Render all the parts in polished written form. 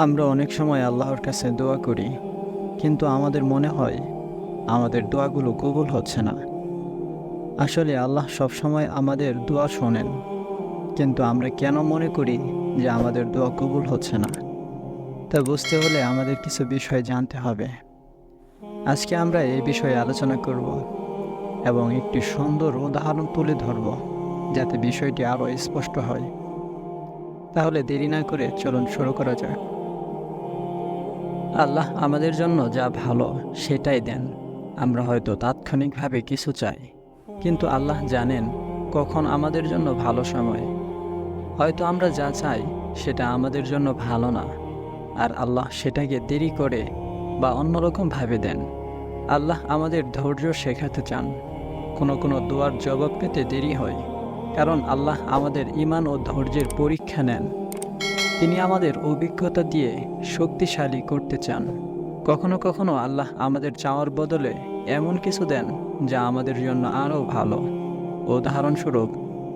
আমরা অনেক সময় আল্লাহর কাছে দোয়া করি, কিন্তু আমাদের মনে হয় আমাদের দোয়াগুলো কবুল হচ্ছে না। আসলে আল্লাহ সবসময় আমাদের দোয়া শোনেন, কিন্তু আমরা কেন মনে করি যে আমাদের দোয়া কবুল হচ্ছে না? তা বুঝতে হলে আমাদের কিছু বিষয় জানতে হবে। আজকে আমরা এই বিষয়ে আলোচনা করব এবং একটি সুন্দর উদাহরণ তুলে ধরব, যাতে বিষয়টি আরও স্পষ্ট হয়। তাহলে দেরি না করে চলুন শুরু করা যাক। আল্লাহ আমাদের জন্য যা ভালো সেটাই দেন। আমরা হয়তো তাৎক্ষণিকভাবে কিছু চাই, কিন্তু আল্লাহ জানেন কখন আমাদের জন্য ভালো সময়। হয়তো আমরা যা চাই সেটা আমাদের জন্য ভালো না, আর আল্লাহ সেটাকে দেরি করে বা অন্যরকমভাবে দেন। আল্লাহ আমাদের ধৈর্য শেখাতে চান। কোনো কোনো দোয়ার জবাব পেতে দেরি হয়, কারণ আল্লাহ আমাদের ঈমান ও ধৈর্যের পরীক্ষা নেন। তিনি আমাদের অভিজ্ঞতা দিয়ে শক্তিশালী করতে চান। কখনো কখনো আল্লাহ আমাদের চাওয়ার বদলে এমন কিছু দেন যা আমাদের জন্য আরও ভালো। উদাহরণস্বরূপ,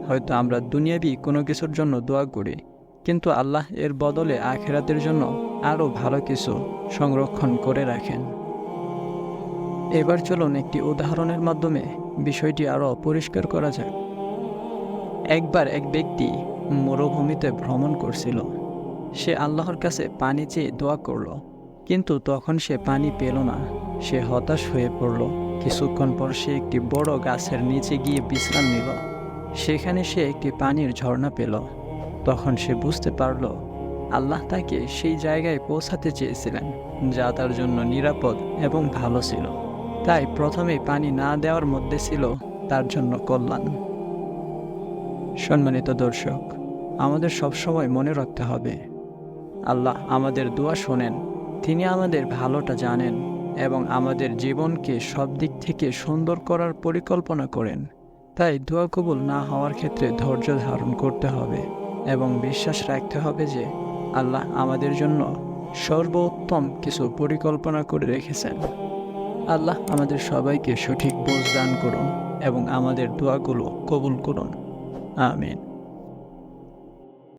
হয়তো আমরা দুনিয়াবি কোনো কিছুর জন্য দোয়া করি, কিন্তু আল্লাহ এর বদলে আখিরাতের জন্য আরও ভালো কিছু সংরক্ষণ করে রাখেন। এবার চলুন একটি উদাহরণের মাধ্যমে বিষয়টি আরও পরিষ্কার করা যাক। একবার এক ব্যক্তি মরুভূমিতে ভ্রমণ করছিল। সে আল্লাহর কাছে পানি চেয়ে দোয়া করল, কিন্তু তখন সে পানি পেল না। সে হতাশ হয়ে পড়ল। কিছুক্ষণ পর সে একটি বড় গাছের নিচে গিয়ে বিশ্রাম নিল। সেখানে সে একটি পানির ঝর্ণা পেল। তখন সে বুঝতে পারল আল্লাহ তাকে সেই জায়গায় পৌঁছাতে চেয়েছিলেন যা তার জন্য নিরাপদ এবং ভালো ছিল। তাই প্রথমেই পানি না দেওয়ার মধ্যে ছিল তার জন্য কল্যাণ। সম্মানিত দর্শক, আমাদের সবসময় মনে রাখতে হবে, আল্লাহ আমাদের দোয়া শোনেন। তিনি আমাদের ভালোটা জানেন এবং আমাদের জীবনকে সব দিক থেকে সুন্দর করার পরিকল্পনা করেন। তাই দোয়া কবুল না হওয়ার ক্ষেত্রে ধৈর্য ধারণ করতে হবে এবং বিশ্বাস রাখতে হবে যে আল্লাহ আমাদের জন্য সর্বোত্তম কিছু পরিকল্পনা করে রেখেছেন। আল্লাহ আমাদের সবাইকে সঠিক বুঝ দান করুন এবং আমাদের দোয়াগুলো কবুল করুন। আমিন।